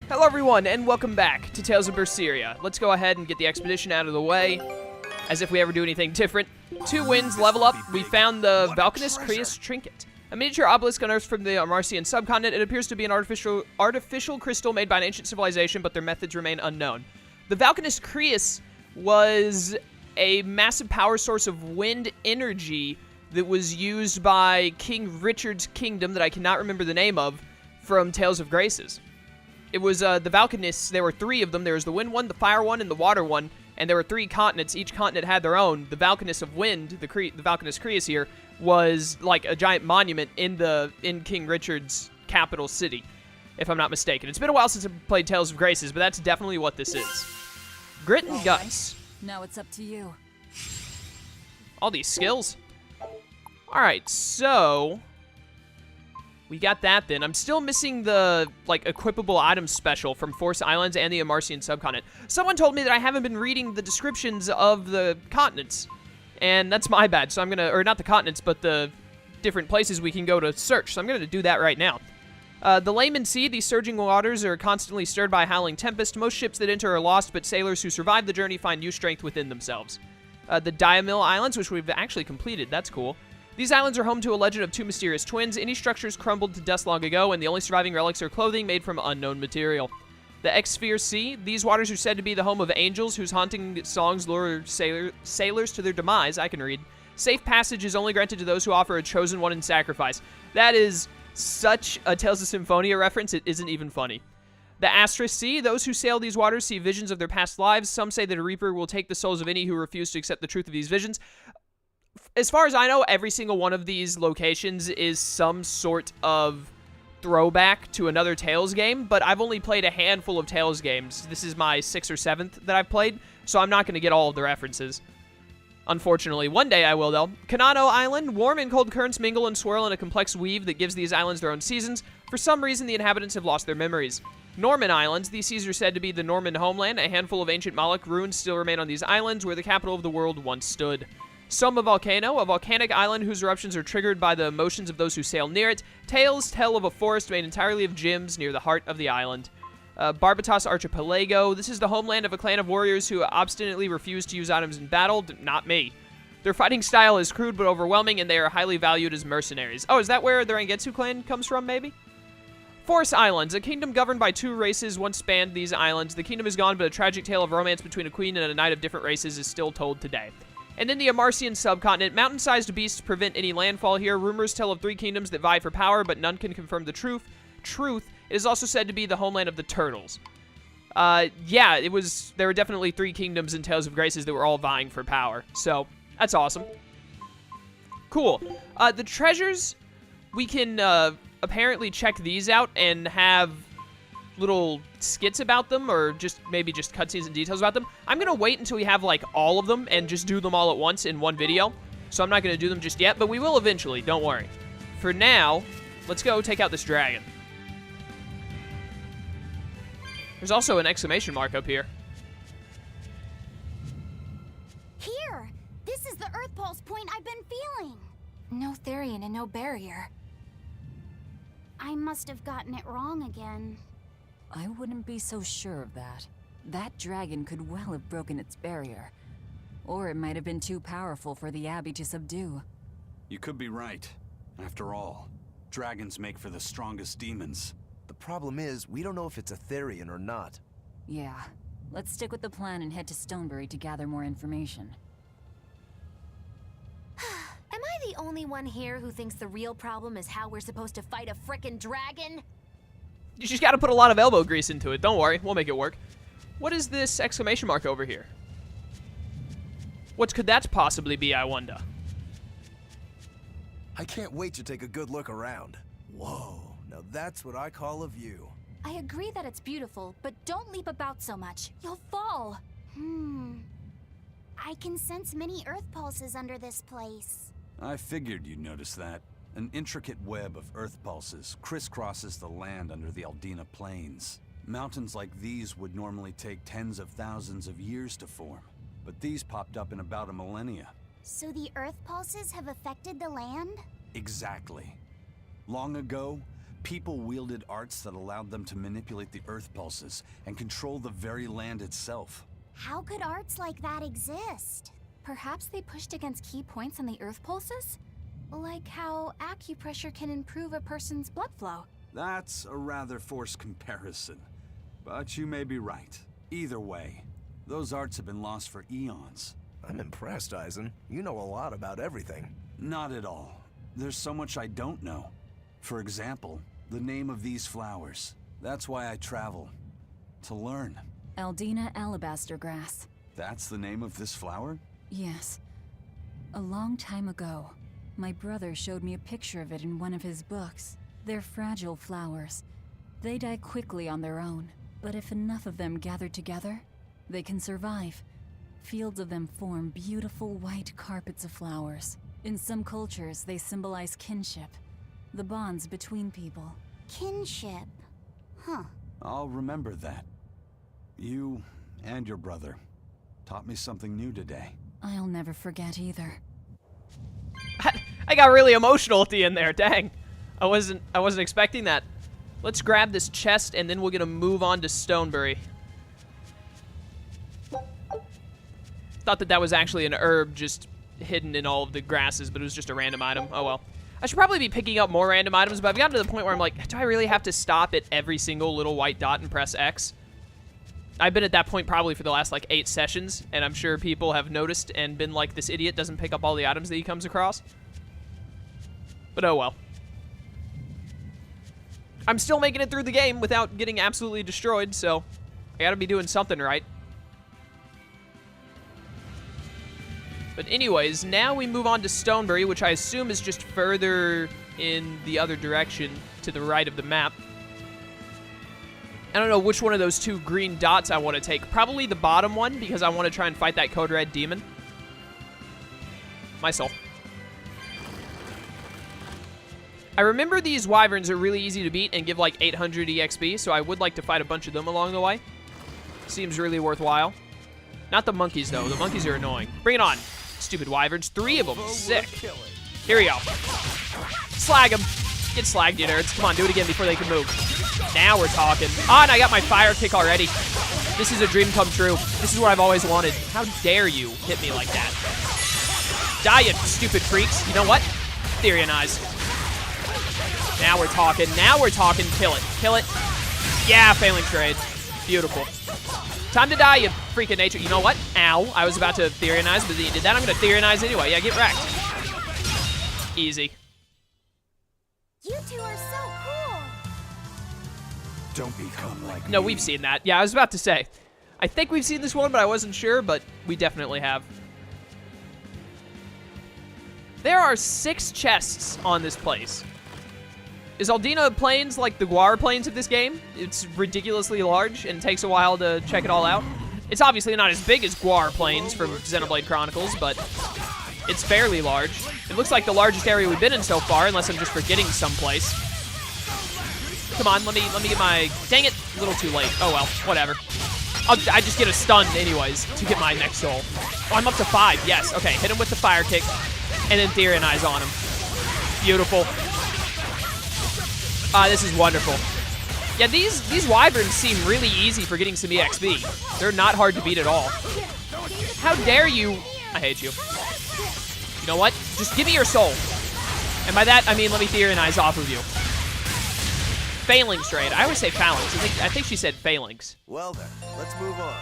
Hello everyone, and welcome back to Tales of Berseria. Let's go ahead and get the expedition out of the way, as if we ever do anything different. 2 wins, level up. We found the Valkanus Creus Trinket, a miniature obelisk unearthed from the Marcian subcontinent. It appears to be an artificial crystal made by an ancient civilization, but their methods remain unknown. The Valkanus Creus was a massive power source of wind energy that was used by King Richard's kingdom that I cannot remember the name of from Tales of Graces. It was the Valkanus. There were 3 of them. There was the wind one, the fire one, and the water one. And there were 3 continents. Each continent had their own. The Valkanus of wind, the Valkanus Creus here, was like a giant monument in King Richard's capital city, if I'm not mistaken. It's been a while since I played Tales of Graces, but that's definitely what this is. Grit and guts. Now it's up to you. All these skills. All right, so we got that then. I'm still missing the, equipable items special from Force Islands and the Amarcian subcontinent. Someone told me that I haven't been reading the descriptions of the continents, and that's my bad. So I'm gonna, or not the continents, but the different places we can go to search. So I'm gonna do that right now. The Layman Sea, these surging waters are constantly stirred by a howling tempest. Most ships that enter are lost, but sailors who survive the journey find new strength within themselves. The Diamil Islands, which we've actually completed. That's cool. These islands are home to a legend of 2 mysterious twins. Any structures crumbled to dust long ago, and the only surviving relics are clothing made from unknown material. The X-Sphere Sea. These waters are said to be the home of angels whose haunting songs lure sailors to their demise. I can read. Safe passage is only granted to those who offer a chosen one in sacrifice. That is such a Tales of Symphonia reference, it isn't even funny. The Astra Sea. Those who sail these waters see visions of their past lives. Some say that a reaper will take the souls of any who refuse to accept the truth of these visions. As far as I know, every single one of these locations is some sort of throwback to another Tales game, but I've only played a handful of Tales games. This is my 6th or 7th that I've played, so I'm not going to get all of the references. Unfortunately. One day I will, though. Kanano Island. Warm and cold currents mingle and swirl in a complex weave that gives these islands their own seasons. For some reason, the inhabitants have lost their memories. Norman Islands. These seas are said to be the Norman homeland. A handful of ancient Malak ruins still remain on these islands, where the capital of the world once stood. Soma Volcano, a volcanic island whose eruptions are triggered by the emotions of those who sail near it. Tales tell of a forest made entirely of gems near the heart of the island. Barbatos Archipelago. This is the homeland of a clan of warriors who obstinately refuse to use items in battle. Not me. Their fighting style is crude but overwhelming, and they are highly valued as mercenaries. Oh, is that where the Rangetsu clan comes from, maybe? Force Islands. A kingdom governed by 2 races once spanned these islands. The kingdom is gone, but a tragic tale of romance between a queen and a knight of different races is still told today. And then the Amarcian subcontinent. Mountain-sized beasts prevent any landfall here. Rumors tell of 3 kingdoms that vie for power, but none can confirm the truth. It is also said to be the homeland of the turtles. Yeah, there were definitely 3 kingdoms in Tales of Graces that were all vying for power. So, that's awesome. Cool. The treasures, we can apparently check these out and have little skits about them, or maybe just cutscenes and details about them. I'm gonna wait until we have all of them and just do them all at once in one video. So I'm not gonna do them just yet, but we will eventually, don't worry. For now, let's go take out this dragon. There's also an exclamation mark up here. Here! This is the Earth Pulse point I've been feeling! No Therian and no barrier. I must have gotten it wrong again. I wouldn't be so sure of that. That dragon could well have broken its barrier. Or it might have been too powerful for the Abbey to subdue. You could be right. After all, dragons make for the strongest demons. The problem is, we don't know if it's a Therian or not. Yeah. Let's stick with the plan and head to Stonebury to gather more information. Am I the only one here who thinks the real problem is how we're supposed to fight a frickin' dragon? You just gotta put a lot of elbow grease into it. Don't worry, we'll make it work. What is this exclamation mark over here? What could that possibly be, I wonder? I can't wait to take a good look around. Whoa, now that's what I call a view. I agree that it's beautiful, but don't leap about so much. You'll fall. I can sense many Earth pulses under this place. I figured you'd notice that. An intricate web of Earth pulses crisscrosses the land under the Aldina Plains. Mountains like these would normally take tens of thousands of years to form, but these popped up in about a millennia. So the Earth pulses have affected the land? Exactly. Long ago, People wielded arts that allowed them to manipulate the earth pulses and control the very land itself. How could arts like that exist? Perhaps they pushed against key points on the earth pulses? Like how acupressure can improve a person's blood flow. That's a rather forced comparison, but you may be right. Either way, those arts have been lost for eons. I'm impressed, Eisen. You know a lot about everything. Not at all. There's so much I don't know. For example, the name of these flowers. That's why I travel. To learn. Aldina alabaster grass. That's the name of this flower? Yes. A long time ago, my brother showed me a picture of it in one of his books. They're fragile flowers. They die quickly on their own, but if enough of them gather together, they can survive. Fields of them form beautiful white carpets of flowers. In some cultures, they symbolize kinship, the bonds between people. Kinship. Huh. I'll remember that. You and your brother taught me something new today. I'll never forget either. I got really emotional at the end there. Dang. I wasn't expecting that. Let's grab this chest and then we're gonna move on to Stonebury. Thought that was actually an herb just hidden in all of the grasses, but it was just a random item. Oh well. I should probably be picking up more random items, but I've gotten to the point where I'm like, do I really have to stop at every single little white dot and press X? I've been at that point probably for the last like 8 sessions, and I'm sure people have noticed and been like, this idiot doesn't pick up all the items that he comes across. But oh well. I'm still making it through the game without getting absolutely destroyed, so I gotta be doing something right. But anyways, now we move on to Stonebury, which I assume is just further in the other direction to the right of the map. I don't know which one of those 2 green dots I want to take. Probably the bottom one, because I want to try and fight that Code Red demon. My soul. I remember these wyverns are really easy to beat and give like 800 EXP, so I would like to fight a bunch of them along the way. Seems really worthwhile. Not the monkeys, though. The monkeys are annoying. Bring it on, stupid wyverns. 3 of them. Sick. Here we go. Slag them. Get slagged, you nerds. Come on, do it again before they can move. Now we're talking. Ah, and I got my fire kick already. This is a dream come true. This is what I've always wanted. How dare you hit me like that? Die, you stupid freaks. You know what? Theorionize. Now we're talking. Now we're talking. Kill it. Kill it. Yeah, failing trade. Beautiful. Time to die, you freaking nature. You know what? Ow. I was about to Theorionize, but then you did that. I'm going to Theorionize anyway. Yeah, get wrecked. Easy. You two are so cool. Don't become like No, me. we've seen that. Yeah, I was about to say. I think we've seen this one, but I wasn't sure, but we definitely have. There are 6 chests on this place. Is Aldina Plains like the Guar Plains of this game? It's ridiculously large and takes a while to check it all out. It's obviously not as big as Guar Plains from Xenoblade Chronicles, but it's fairly large. It looks like the largest area we've been in so far, unless I'm just forgetting someplace. Come on, let me get my... Dang it, a little too late. Oh well, whatever. I just get a stun anyways to get my next soul. Oh, I'm up to 5, yes. Okay, hit him with the fire kick, and then Theorionize on him. Beautiful. This is wonderful. Yeah, these wyverns seem really easy for getting some EXP. They're not hard to beat at all. How dare you... I hate you. You know what? Just give me your soul. And by that, I mean let me Theorionize off of you. Phalanx trade. I always say phalanx. I think she said phalanx. Well then, let's move on.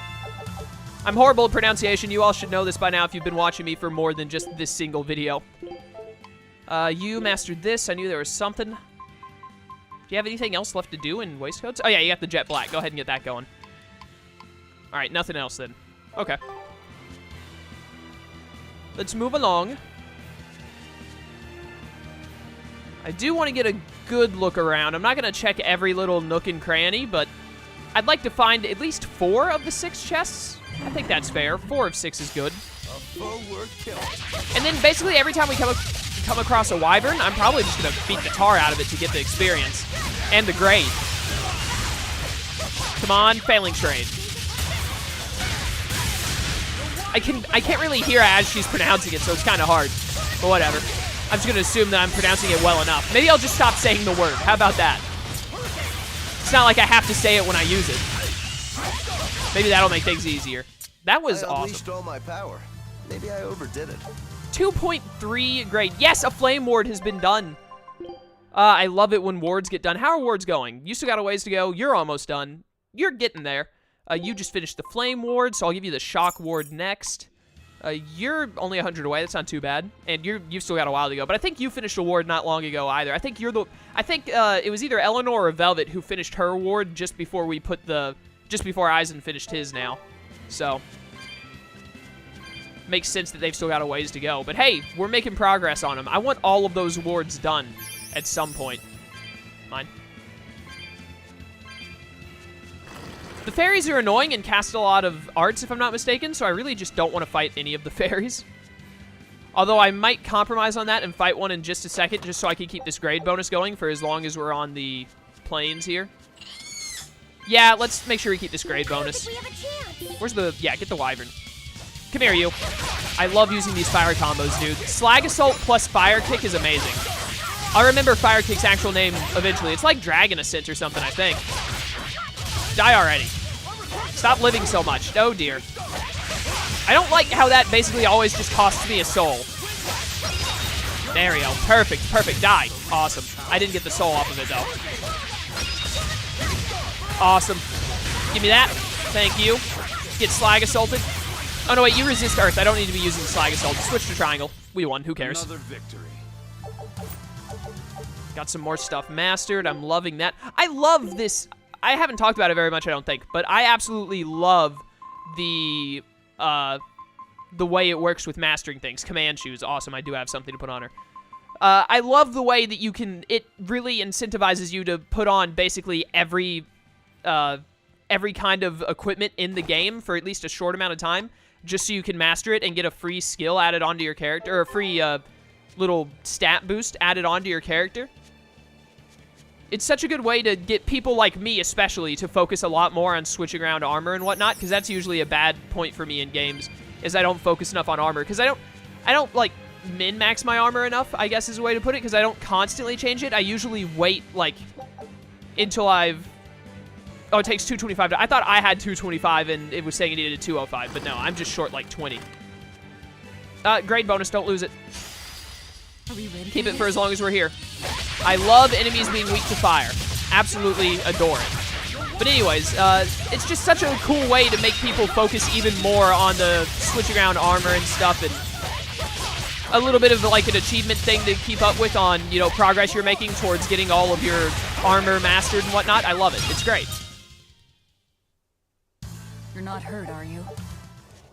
I'm horrible at pronunciation. You all should know this by now if you've been watching me for more than just this single video. You mastered this. I knew there was something. Do you have anything else left to do in waistcoats? Oh yeah, you got the jet black. Go ahead and get that going. All right, nothing else then. Okay. Let's move along. I do want to get a good look around. I'm not going to check every little nook and cranny, but I'd like to find at least 4 of the 6 chests. I think that's fair. 4 of 6 is good. And then basically every time we come across a wyvern, I'm probably just going to beat the tar out of it to get the experience and the grade. Come on, phalanx trade. I can't really hear as she's pronouncing it, so it's kind of hard. But whatever. I'm just going to assume that I'm pronouncing it well enough. Maybe I'll just stop saying the word. How about that? It's not like I have to say it when I use it. Maybe that'll make things easier. That was I awesome. unleashed all my power. Maybe I overdid it. 2.3 grade. Yes, a flame ward has been done. I love it when wards get done. How are wards going? You still got a ways to go. You're almost done. You're getting there. You just finished the flame ward, so I'll give you the shock ward next. You're only 100 away. That's not too bad. And you've still got a while to go. But I think you finished a ward not long ago either. I think it was either Eleanor or Velvet who finished her ward just before we put just before Eisen finished his now. So makes sense that they've still got a ways to go. But hey, we're making progress on them. I want all of those wards done at some point. Mine. The fairies are annoying and cast a lot of arts, if I'm not mistaken, so I really just don't want to fight any of the fairies. Although I might compromise on that and fight one in just a second, just so I can keep this grade bonus going for as long as we're on the plains here. Yeah, let's make sure we keep this grade bonus. Where's the... Yeah, get the wyvern. Come here, you. I love using these fire combos, dude. Slag Assault plus Fire Kick is amazing. I'll remember Fire Kick's actual name eventually. It's like Dragon Ascent or something, I think. Die already. Stop living so much. Oh, dear. I don't like how that basically always just costs me a soul. There we go. Perfect. Perfect. Die. Awesome. I didn't get the soul off of it, though. Awesome. Give me that. Thank you. Get Slag Assaulted. Oh, no, wait. You resist Earth. I don't need to be using Slag Assault. Switch to Triangle. We won. Who cares? Another victory. Got some more stuff mastered. I'm loving that. I love this... I haven't talked about it very much, I don't think, but I absolutely love the way it works with mastering things. Command shoes, awesome. I do have something to put on her. I love the way that it really incentivizes you to put on basically every kind of equipment in the game for at least a short amount of time, just so you can master it and get a free skill added onto your character, or a free little stat boost added onto your character. It's such a good way to get people like me, especially, to focus a lot more on switching around armor and whatnot, because that's usually a bad point for me in games, is I don't focus enough on armor, because I don't, like, min-max my armor enough, I guess is a way to put it, because I don't constantly change it. I usually wait, like, until I've... Oh, it takes 225. I thought I had 225, and it was saying it needed a 205, but no, I'm just short, like, 20. Grade bonus, don't lose it. Are we ready? Keep it for as long as we're here. I love enemies being weak to fire. Absolutely adore it. But anyways, it's just such a cool way to make people focus even more on the switching around armor and stuff, and a little bit of like an achievement thing to keep up with on, you know, progress you're making towards getting all of your armor mastered and whatnot. I love it. It's great. You're not hurt, are you?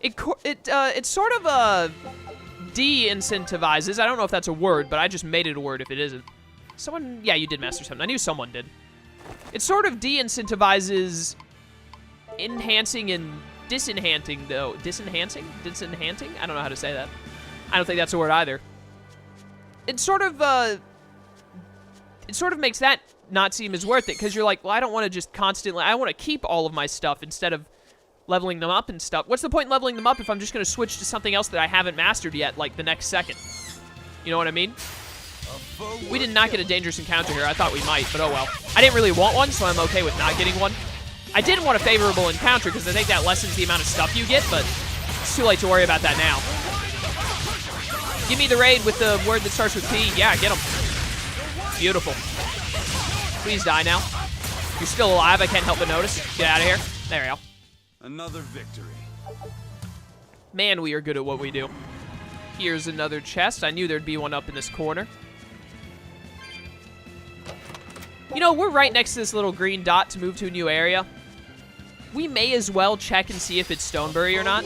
It's sort of de-incentivizes. I don't know if that's a word, but I just made it a word if it isn't. Someone, yeah, you did master something. I knew someone did. It sort of de-incentivizes enhancing and disenhancing, though. Disenhancing? Disenhancing? I don't know how to say that. I don't think that's a word either. It sort of makes that not seem as worth it, because you're like, well, I don't want to just constantly, I want to keep all of my stuff instead of leveling them up and stuff. What's the point in leveling them up if I'm just going to switch to something else that I haven't mastered yet, like the next second? You know what I mean? We did not get a dangerous encounter here. I thought we might, but oh well. I didn't really want one, so I'm okay with not getting one. I did want a favorable encounter, because I think that lessens the amount of stuff you get, but it's too late to worry about that now. Give me the raid with the word that starts with P. Yeah, get him. Beautiful. Please die now. You're still alive, I can't help but notice. Get out of here. There we go. Another victory. Man, we are good at what we do. Here's another chest. I knew there'd be one up in this corner. You know, we're right next to this little green dot to move to a new area. We may as well check and see if it's Stonebury or not.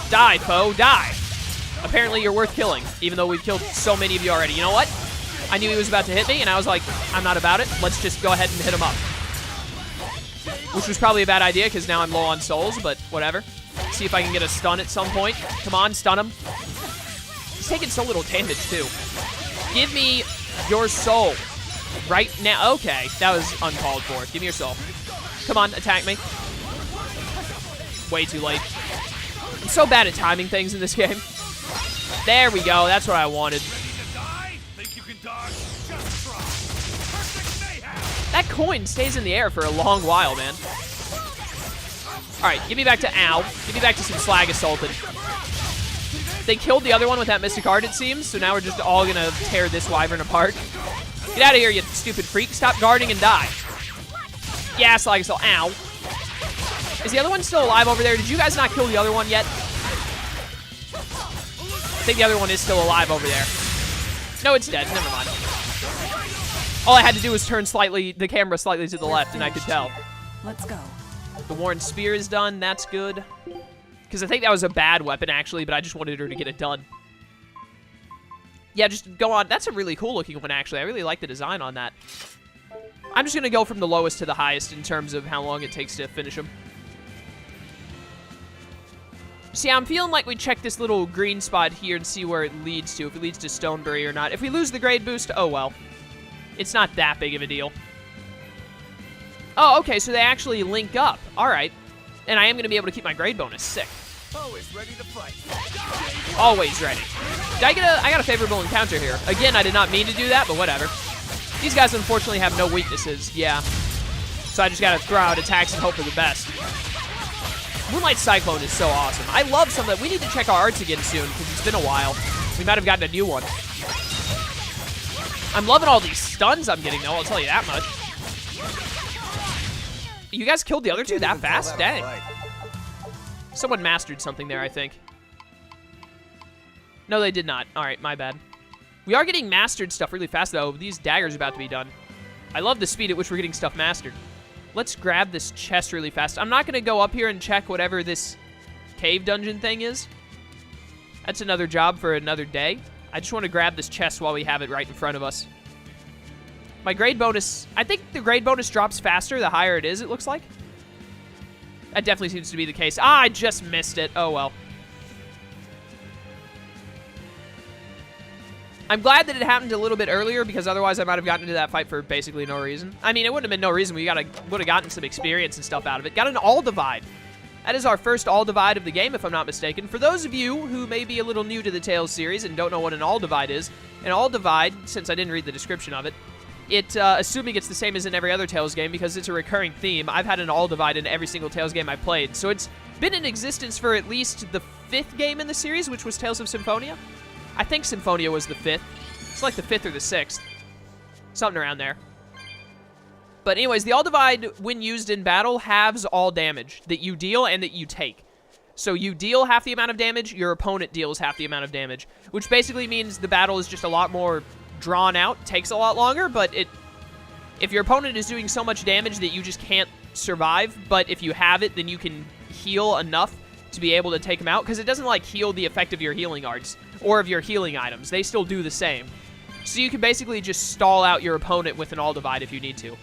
Die, foe, die. Apparently you're worth killing, even though we've killed so many of you already. You know what? I knew he was about to hit me, and I was like, I'm not about it. Let's just go ahead and hit him up. Which was probably a bad idea, because now I'm low on souls, but whatever. See if I can get a stun at some point. Come on, stun him. He's taking so little damage, too. Give me your soul. Right now. Okay, that was uncalled for. Give me your soul. Come on, attack me. Way too late. I'm so bad at timing things in this game. There we go. That's what I wanted. That coin stays in the air for a long while, man. Alright, give me back to Ow. Give me back to some Slag Assaulted. They killed the other one with that Mystic Heart, it seems, so now we're just all gonna tear this Wyvern apart. Get out of here, you stupid freak. Stop guarding and die. Yeah, Slag Assault. Ow. Is the other one still alive over there? Did you guys not kill the other one yet? I think the other one is still alive over there. No, it's dead. Never mind. All I had to do was turn the camera slightly to the left, and I could tell. Let's go. The Warren Spear is done. That's good. Because I think that was a bad weapon, actually, but I just wanted her to get it done. Yeah, just go on. That's a really cool looking one, actually. I really like the design on that. I'm just going to go from the lowest to the highest in terms of how long it takes to finish them. See, I'm feeling like we check this little green spot here and see where it leads to, if it leads to Stonebury or not. If we lose the grade boost, oh well. It's not that big of a deal. Oh, okay, so they actually link up. All right. And I am going to be able to keep my grade bonus. Sick. Always ready to fight. Always ready. I got a favorable encounter here. Again, I did not mean to do that, but whatever. These guys, unfortunately, have no weaknesses. Yeah. So I just got to throw out attacks and hope for the best. Moonlight Cyclone is so awesome. I love some of that. We need to check our arts again soon, because it's been a while. We might have gotten a new one. I'm loving all these stuns I'm getting, though. I'll tell you that much. You guys killed the other two that fast? Dang. Someone mastered something there, I think. No, they did not. All right, my bad. We are getting mastered stuff really fast, though. These daggers are about to be done. I love the speed at which we're getting stuff mastered. Let's grab this chest really fast. I'm not going to go up here and check whatever this cave dungeon thing is. That's another job for another day. I just want to grab this chest while we have it right in front of us. My grade bonus, I think the grade bonus drops faster the higher it is, it looks like. That definitely seems to be the case. Ah, I just missed it. Oh, well. I'm glad that it happened a little bit earlier, because otherwise I might have gotten into that fight for basically no reason. I mean, it wouldn't have been no reason. We would have gotten some experience and stuff out of it. Got an all divide. That is our first all divide of the game, if I'm not mistaken. For those of you who may be a little new to the Tales series and don't know what an all divide is, an all divide, since I didn't read the description of it, assuming it's the same as in every other Tales game, because it's a recurring theme, I've had an all divide in every single Tales game I've played. So it's been in existence for at least the 5th game in the series, which was Tales of Symphonia. I think Symphonia was the 5th. It's like the 5th or the 6th. Something around there. But anyways, the all divide, when used in battle, halves all damage that you deal and that you take. So you deal half the amount of damage, your opponent deals half the amount of damage, which basically means the battle is just a lot more drawn out, takes a lot longer, but if your opponent is doing so much damage that you just can't survive, but if you have it, then you can heal enough to be able to take them out, because it doesn't like heal the effect of your healing arts or of your healing items. They still do the same. So you can basically just stall out your opponent with an all divide if you need to.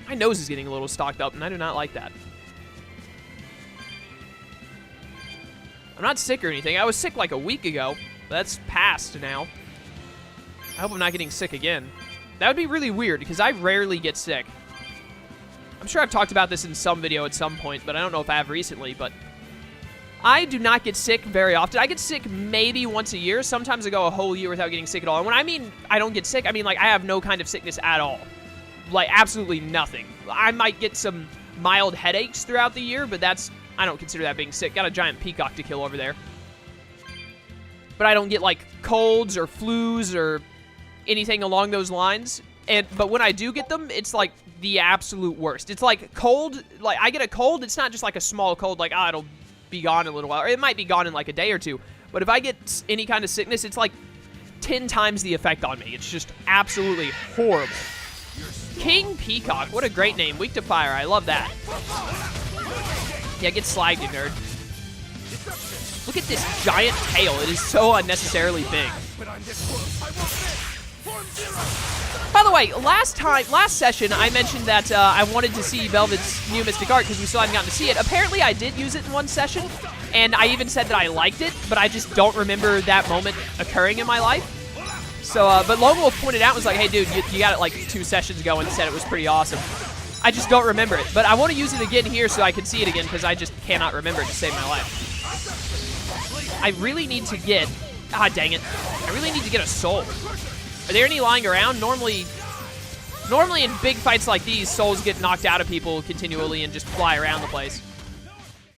My nose is getting a little stocked up, and I do not like that. I'm not sick or anything. I was sick like a week ago, but that's past now. I hope I'm not getting sick again. That would be really weird, because I rarely get sick. I'm sure I've talked about this in some video at some point, but I don't know if I have recently, but I do not get sick very often. I get sick maybe once a year. Sometimes I go a whole year without getting sick at all. And when I mean I don't get sick, I mean like I have no kind of sickness at all. Like absolutely nothing. I might get some mild headaches throughout the year, but I don't consider that being sick. Got a giant peacock to kill over there. But I don't get like colds or flus or anything along those lines. But when I do get them, it's like the absolute worst. It's like cold, like I get a cold, it's not just like a small cold, like, it'll be gone in a little while. Or it might be gone in like a day or two. But if I get any kind of sickness, it's like 10 times the effect on me. It's just absolutely horrible. King Peacock, what a great name. Weak to fire, I love that. Yeah, get slagged, you nerd. Look at this giant tail. It is so unnecessarily big. By the way, last session, I mentioned that I wanted to see Velvet's new Mystic Art because we still hadn't gotten to see it. Apparently, I did use it in one session, and I even said that I liked it, but I just don't remember that moment occurring in my life. So, but Lone Wolf pointed out and was like, hey, dude, you got it like 2 sessions ago and said it was pretty awesome. I just don't remember it. But I want to use it again here so I can see it again because I just cannot remember it to save my life. I really need to get... Ah, dang it. I really need to get a soul. Are there any lying around? Normally, Normally in big fights like these, souls get knocked out of people continually and just fly around the place.